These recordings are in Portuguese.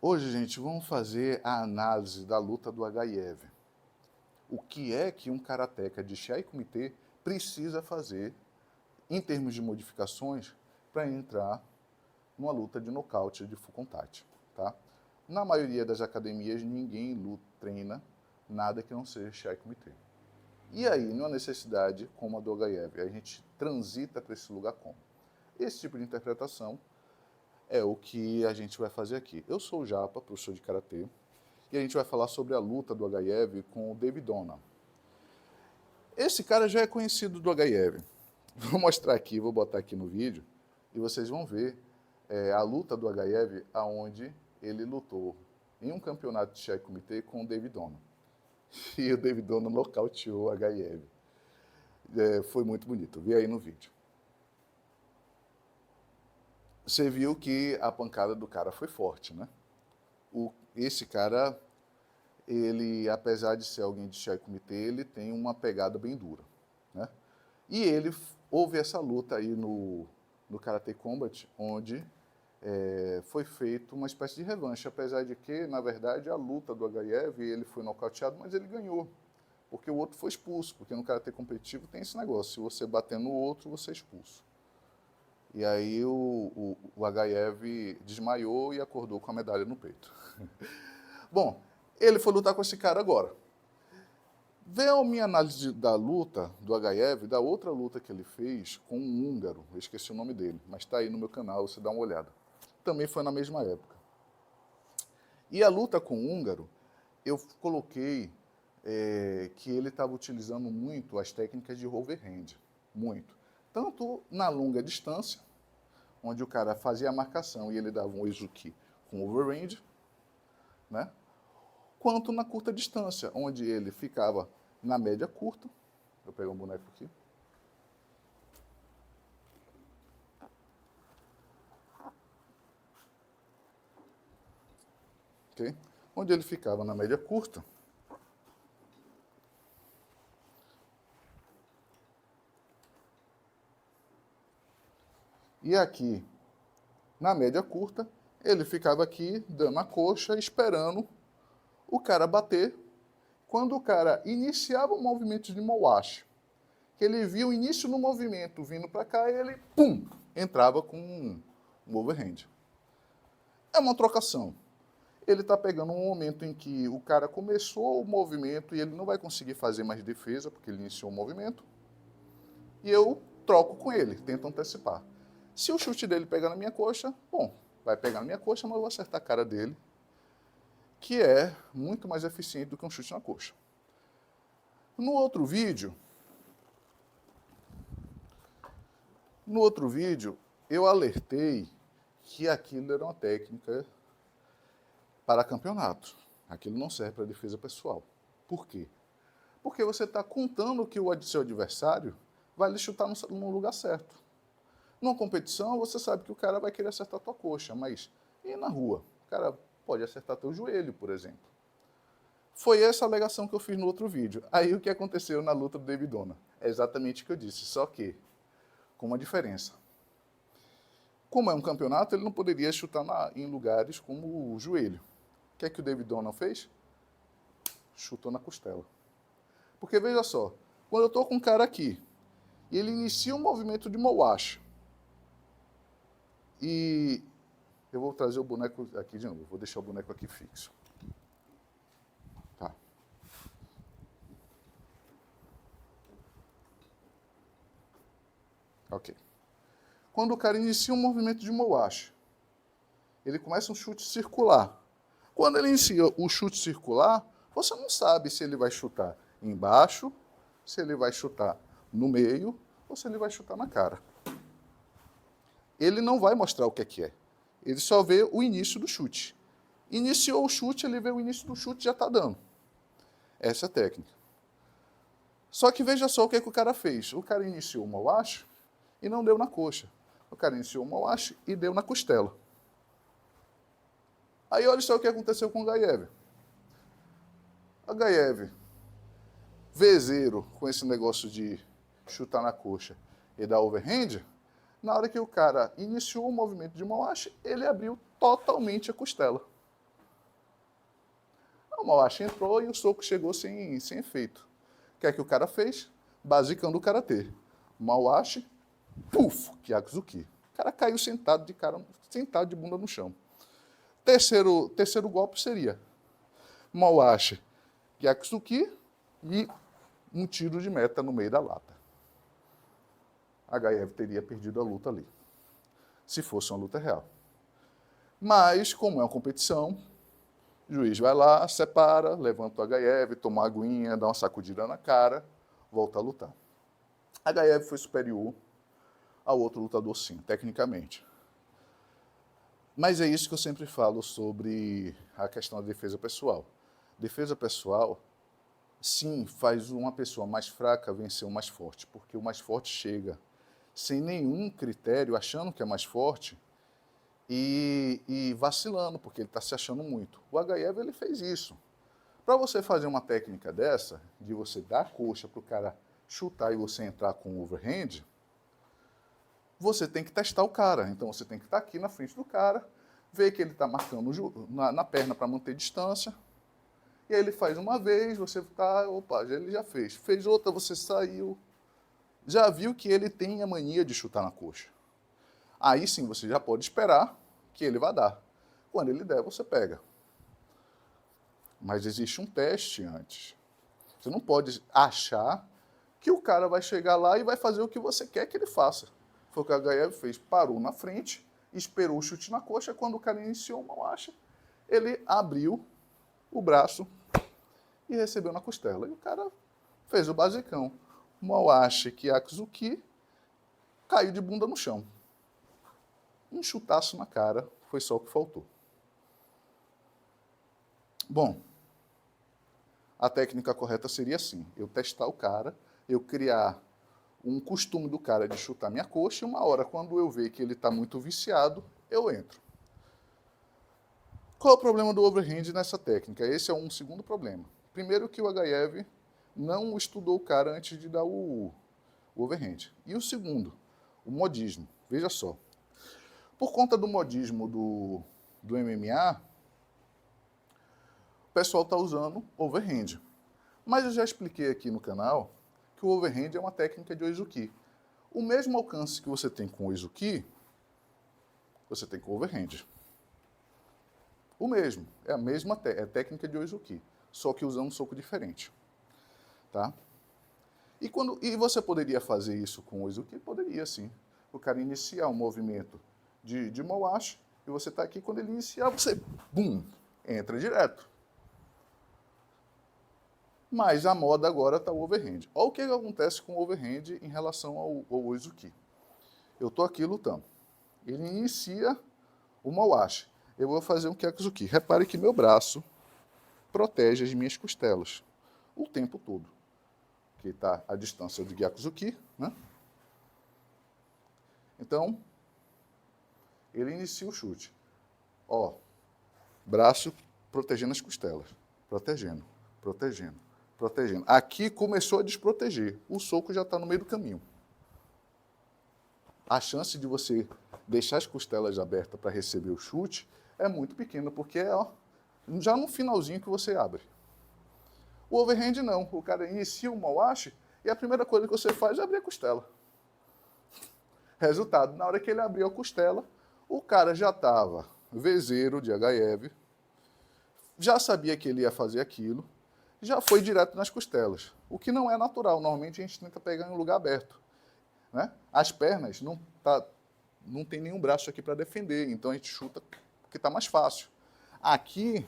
Hoje, gente, vamos fazer a análise da luta do Agaev. O que é que um karateca de Chai Kumite precisa fazer em termos de modificações para entrar numa luta de nocaute de full contact, tá? Na maioria das academias, ninguém treina nada que não seja Chai Kumite. E aí, numa necessidade como a do Agaev, a gente transita para esse lugar como? Esse tipo de interpretação é o que a gente vai fazer aqui. Eu sou o Japa, professor de Karatê, e a gente vai falar sobre a luta do Agaev com o David Dona. Esse cara já é conhecido do Agaev. Vou mostrar aqui, vou botar aqui no vídeo, e vocês vão ver a luta do Agaev, aonde ele lutou em um campeonato de Chai Kumite com o David Dona. E o David Dona nocauteou o Agaev. Foi muito bonito, vê aí no vídeo. Você viu que a pancada do cara foi forte, né? Esse cara, ele, apesar de ser alguém de Chai Kumite, ele tem uma pegada bem dura, né? E houve essa luta aí no Karate Combat, onde foi feito uma espécie de revanche, apesar de que, na verdade, a luta do Agaev, ele foi nocauteado, mas ele ganhou, porque o outro foi expulso, porque no Karate competitivo tem esse negócio, se você bater no outro, você é expulso. E aí o Agaev desmaiou e acordou com a medalha no peito. Bom, ele foi lutar com esse cara agora. Vê a minha análise da luta do Agaev, da outra luta que ele fez com um húngaro, eu esqueci o nome dele, mas está aí no meu canal, você dá uma olhada. Também foi na mesma época. E a luta com o húngaro, eu coloquei que ele estava utilizando muito as técnicas de overhand, muito. Tanto na longa distância, onde o cara fazia a marcação e ele dava um Oizuki com overhand, né? Quanto na curta distância, onde ele ficava na média curta. Vou pegar um boneco aqui. Okay? Onde ele ficava na média curta. E aqui, na média curta, ele ficava aqui dando a coxa, esperando o cara bater. Quando o cara iniciava o movimento de Mowashi, que ele via o início do movimento vindo para cá, ele, pum, entrava com um overhand. É uma trocação. Ele está pegando um momento em que o cara começou o movimento e ele não vai conseguir fazer mais defesa, porque ele iniciou o movimento, e eu troco com ele, tento antecipar. Se o chute dele pegar na minha coxa, bom, vai pegar na minha coxa, mas eu vou acertar a cara dele, que é muito mais eficiente do que um chute na coxa. No outro vídeo, eu alertei que aquilo era uma técnica para campeonato. Aquilo não serve para defesa pessoal. Por quê? Porque você está contando que o seu adversário vai lhe chutar no lugar certo. Numa competição, você sabe que o cara vai querer acertar a tua coxa, mas e na rua? O cara pode acertar teu joelho, por exemplo. Foi essa a alegação que eu fiz no outro vídeo. Aí o que aconteceu na luta do David Dona? É exatamente o que eu disse, só que com uma diferença. Como é um campeonato, ele não poderia chutar em lugares como o joelho. O que é que o David Dona fez? Chutou na costela. Porque veja só, quando eu estou com um cara aqui, e ele inicia um movimento de Mowashi, e eu vou trazer o boneco aqui de novo, vou deixar o boneco aqui fixo. Tá. Ok. Quando o cara inicia um movimento de Mowashi, ele começa um chute circular. Quando ele inicia o chute circular, você não sabe se ele vai chutar embaixo, se ele vai chutar no meio ou se ele vai chutar na cara. Ele não vai mostrar o que é. Ele só vê o início do chute. Iniciou o chute, ele vê o início do chute e já está dando. Essa é a técnica. Só que veja só o que o cara fez. O cara iniciou o Mowashi e não deu na coxa. O cara iniciou o Mowashi e deu na costela. Aí olha só o que aconteceu com o Gaev. A Gaev, vezeiro com esse negócio de chutar na coxa e dar overhand, na hora que o cara iniciou o movimento de Mowashi, ele abriu totalmente a costela. O Mawashi entrou e o soco chegou sem efeito. O que é que o cara fez? Basicão do karatê. Mawashi, puf, Kyakuzuki. O cara caiu sentado de bunda no chão. Terceiro golpe seria Mawashi, Kyakuzuki e um tiro de meta no meio da lata. Gaev teria perdido a luta ali, se fosse uma luta real. Mas, como é uma competição, o juiz vai lá, separa, levanta o Gaev, toma uma aguinha, dá uma sacudida na cara, volta a lutar. Gaev foi superior ao outro lutador, sim, tecnicamente. Mas é isso que eu sempre falo sobre a questão da defesa pessoal. Defesa pessoal, sim, faz uma pessoa mais fraca vencer o mais forte, porque o mais forte chega sem nenhum critério, achando que é mais forte e vacilando, porque ele está se achando muito. O Gaev, ele fez isso. Para você fazer uma técnica dessa, de você dar a coxa para o cara chutar e você entrar com o overhand, você tem que testar o cara. Então você tem que estar aqui na frente do cara, ver que ele está marcando na perna para manter distância, e aí ele faz uma vez, você tá, opa, ele já fez. Fez outra, você saiu. Já viu que ele tem a mania de chutar na coxa. Aí sim, você já pode esperar que ele vai dar. Quando ele der, você pega. Mas existe um teste antes. Você não pode achar que o cara vai chegar lá e vai fazer o que você quer que ele faça. Foi o que a Gaev fez. Parou na frente, esperou o chute na coxa. Quando o cara iniciou uma marcha, ele abriu o braço e recebeu na costela. E o cara fez o basicão. Mawashi Kyakuzuki caiu de bunda no chão. Um chutaço na cara foi só o que faltou. Bom, a técnica correta seria assim: eu testar o cara, eu criar um costume do cara de chutar minha coxa, e uma hora, quando eu ver que ele está muito viciado, eu entro. Qual é o problema do overhand nessa técnica? Esse é um segundo problema. Primeiro que o Gaev não estudou o cara antes de dar o overhand. E o segundo, o modismo. Veja só. Por conta do modismo do MMA, o pessoal está usando overhand. Mas eu já expliquei aqui no canal que o overhand é uma técnica de Oizuki. O mesmo alcance que você tem com o Oizuki, você tem com o overhand. O mesmo, é a mesma técnica de Oizuki, só que usando um soco diferente. Tá? E você poderia fazer isso com o Oizuki? Poderia, sim. O cara iniciar um movimento de Mawashi, e você está aqui, quando ele iniciar, você, bum, entra direto. Mas a moda agora está o overhand. Olha o que acontece com o overhand em relação ao Oizuki. Eu estou aqui lutando. Ele inicia o Mawashi. Eu vou fazer um Kyakuzuki. Repare que meu braço protege as minhas costelas o tempo todo. Que está a distância do Kyakuzuki, né? Então, ele inicia o chute. Ó, braço protegendo as costelas. Protegendo, protegendo, protegendo. Aqui começou a desproteger. O soco já está no meio do caminho. A chance de você deixar as costelas abertas para receber o chute é muito pequena, porque é já no finalzinho que você abre. O overhand não. O cara inicia o Mawashi e a primeira coisa que você faz é abrir a costela. Resultado, na hora que ele abriu a costela, o cara já estava vezeiro de Gaev, já sabia que ele ia fazer aquilo, já foi direto nas costelas, o que não é natural. Normalmente a gente tenta pegar em um lugar aberto. Né? As pernas não tem nenhum braço aqui para defender, então a gente chuta porque está mais fácil. Aqui,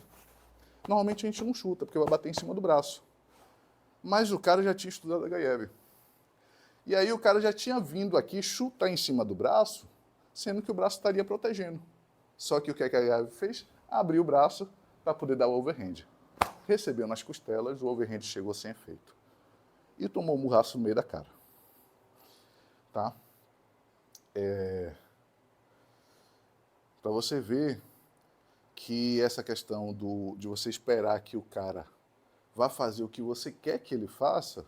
normalmente a gente não chuta, porque vai bater em cima do braço. Mas o cara já tinha estudado a Gaev. E aí o cara já tinha vindo aqui chutar em cima do braço, sendo que o braço estaria protegendo. Só que o que a Gaev fez? Abriu o braço para poder dar o overhand. Recebeu nas costelas, o overhand chegou sem efeito. E tomou um murraço no meio da cara. Tá? Para você ver que essa questão de você esperar que o cara vá fazer o que você quer que ele faça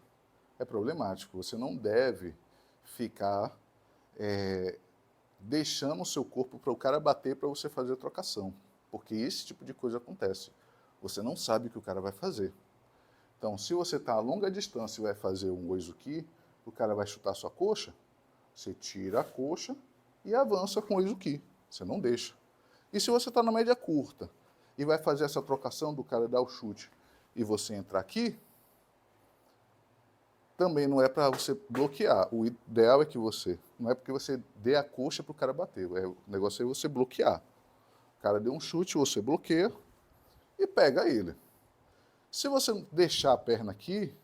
é problemático. Você não deve ficar deixando o seu corpo para o cara bater para você fazer a trocação, porque esse tipo de coisa acontece. Você não sabe o que o cara vai fazer. Então, se você está a longa distância e vai fazer um Oizuki, o cara vai chutar sua coxa, você tira a coxa e avança com o Oizuki. Você não deixa. E se você está na média curta e vai fazer essa trocação do cara dar o chute e você entrar aqui, também não é para você bloquear. O ideal é que você, não é porque você dê a coxa para o cara bater, o negócio é você bloquear. O cara deu um chute, você bloqueia e pega ele. Se você deixar a perna aqui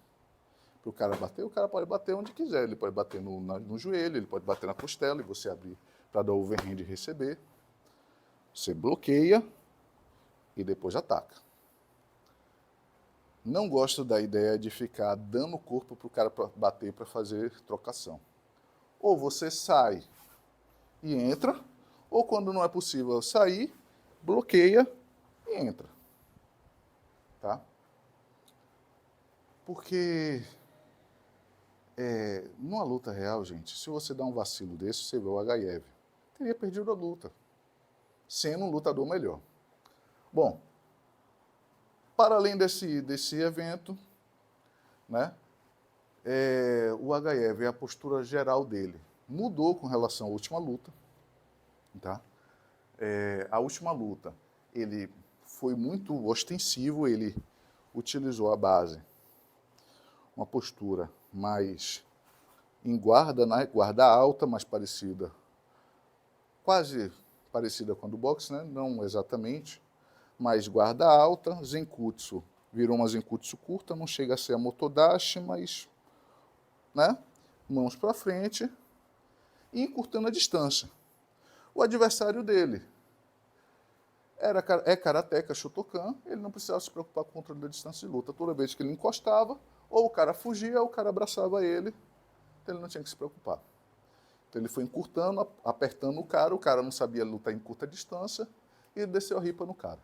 para o cara pode bater onde quiser. Ele pode bater no joelho, ele pode bater na costela e você abrir para dar o overhand e receber. Você bloqueia e depois ataca. Não gosto da ideia de ficar dando o corpo para o cara bater para fazer trocação. Ou você sai e entra, ou quando não é possível sair, bloqueia e entra. Tá? Porque numa luta real, gente, se você dá um vacilo desse, você vê o Agaev, teria perdido a luta, sendo um lutador melhor. Bom, para além desse evento, né, o Agaev, a postura geral dele mudou com relação à última luta. Tá? A última luta, ele foi muito ostensivo, ele utilizou a base, uma postura mais em guarda, né, guarda alta, mais parecida, quase parecida com a do boxe, né? Não exatamente, mas guarda alta, Zenkutsu, virou uma Zenkutsu curta, não chega a ser a Motodashi, mas, né, mãos para frente e encurtando a distância. O adversário dele é karateka, Shotokan, ele não precisava se preocupar com o controle da distância de luta. Toda vez que ele encostava, ou o cara fugia, ou o cara abraçava ele, então ele não tinha que se preocupar. Então ele foi encurtando, apertando o cara não sabia lutar em curta distância, e desceu a ripa no cara.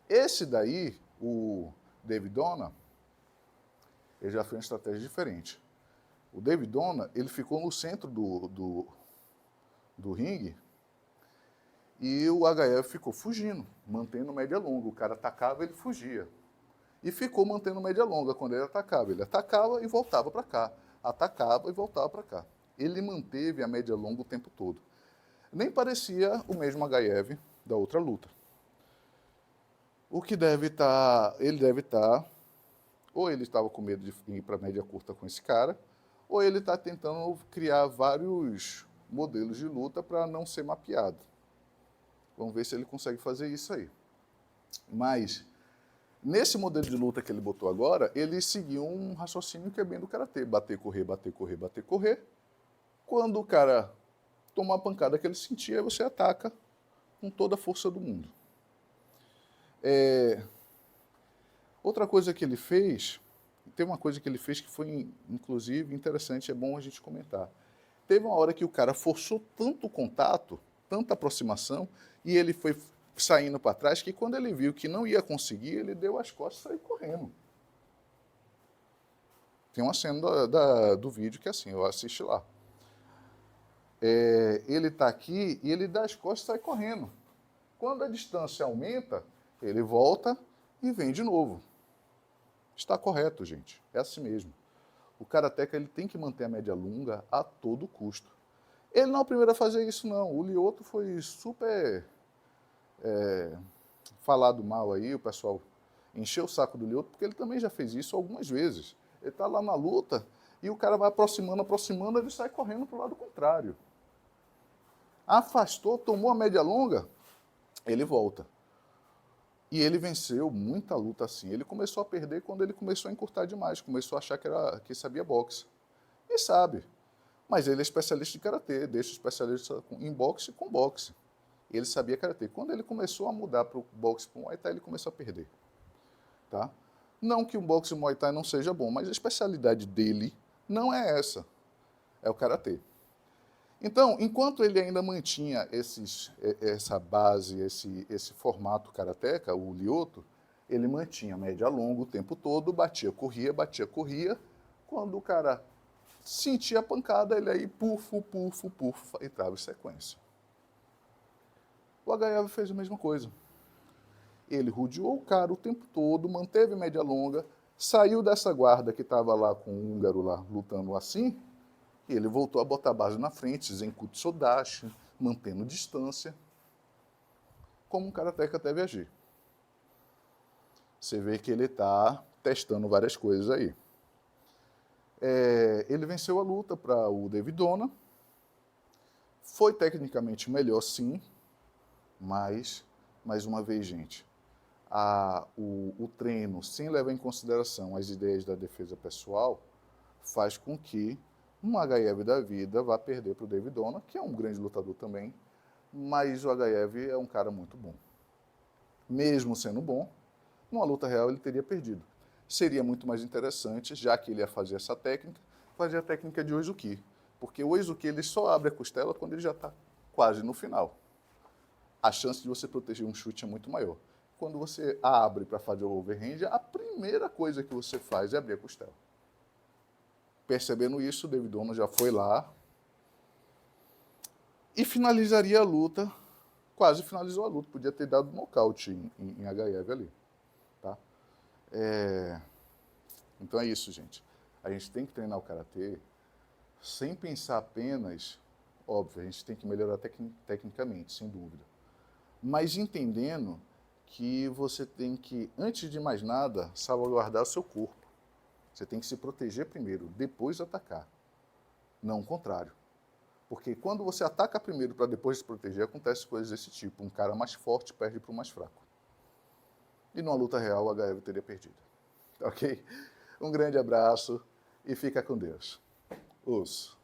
Esse daí, o David Donna, ele já fez uma estratégia diferente. O David Donna, ele ficou no centro do ringue, e o HF ficou fugindo, mantendo média longa. O cara atacava, ele fugia. E ficou mantendo média longa quando ele atacava. Ele atacava e voltava para cá. Atacava e voltava para cá. Ele manteve a média longa o tempo todo. Nem parecia o mesmo HF da outra luta. O que deve estar... Ele deve estar... Ou ele estava com medo de ir para a média curta com esse cara, ou ele está tentando criar vários modelos de luta para não ser mapeado. Vamos ver se ele consegue fazer isso aí. Mas, nesse modelo de luta que ele botou agora, ele seguiu um raciocínio que é bem do karatê. Bater, correr, bater, correr, bater, correr. Quando o cara toma a pancada que ele sentia, você ataca com toda a força do mundo. Outra coisa que ele fez, tem uma coisa que ele fez que foi, inclusive, interessante, é bom a gente comentar. Teve uma hora que o cara forçou tanto o contato, tanta aproximação, e ele foi saindo para trás, que quando ele viu que não ia conseguir, ele deu as costas e saiu correndo. Tem uma cena do vídeo que é assim, eu assisti lá. Ele está aqui e ele dá as costas e sai correndo. Quando a distância aumenta, ele volta e vem de novo. Está correto, gente. É assim mesmo. O karateka ele tem que manter a média longa a todo custo. Ele não é o primeiro a fazer isso, não. O Lyoto foi super falado mal aí, o pessoal encheu o saco do Lyoto, porque ele também já fez isso algumas vezes. Ele está lá na luta e o cara vai aproximando, aproximando, ele sai correndo para o lado contrário. Afastou, tomou a média longa, ele volta. E ele venceu muita luta assim. Ele começou a perder quando ele começou a encurtar demais, começou a achar que sabia boxe. E sabe. Mas ele é especialista em karatê, deixa o especialista em boxe com boxe. Ele sabia karatê. Quando ele começou a mudar para o boxe para o Muay Thai, ele começou a perder. Tá? Não que o boxe e o Muay Thai não seja bom, mas a especialidade dele não é essa. É o karatê. Então, enquanto ele ainda mantinha essa base, esse formato karateka, o Lyoto, ele mantinha média longa o tempo todo, batia, corria. Quando o cara sentia a pancada, ele aí, pufo, entrava em sequência. O HF fez a mesma coisa. Ele rodeou o cara o tempo todo, manteve média longa, saiu dessa guarda que estava lá com o húngaro lá lutando assim, e ele voltou a botar a base na frente, Zenkutsu Sodashi, mantendo distância, como um karateka deve agir. Você vê que ele está testando várias coisas aí. Ele venceu a luta para o David Dona. Foi tecnicamente melhor, sim, mas, mais uma vez, gente, o treino, sem levar em consideração as ideias da defesa pessoal, faz com que um Agaev da vida vá perder para o David Dona, que é um grande lutador também, mas o Agaev é um cara muito bom. Mesmo sendo bom, numa luta real ele teria perdido. Seria muito mais interessante, já que ele ia fazer essa técnica, fazer a técnica de Oizuki. Porque o Oizuki ele só abre a costela quando ele já está quase no final. A chance de você proteger um chute é muito maior. Quando você abre para fazer o overhand, a primeira coisa que você faz é abrir a costela. Percebendo isso, o David Dona já foi lá e finalizaria a luta, quase finalizou a luta, podia ter dado nocaute em Agaev ali. Tá? Então é isso, gente. A gente tem que treinar o karatê sem pensar apenas, óbvio, a gente tem que melhorar tecnicamente, sem dúvida, mas entendendo que você tem que, antes de mais nada, salvaguardar o seu corpo. Você tem que se proteger primeiro, depois atacar. Não o contrário. Porque quando você ataca primeiro para depois se proteger, acontecem coisas desse tipo. Um cara mais forte perde para o mais fraco. E numa luta real, o Agaev teria perdido. Ok? Um grande abraço e fica com Deus. Os.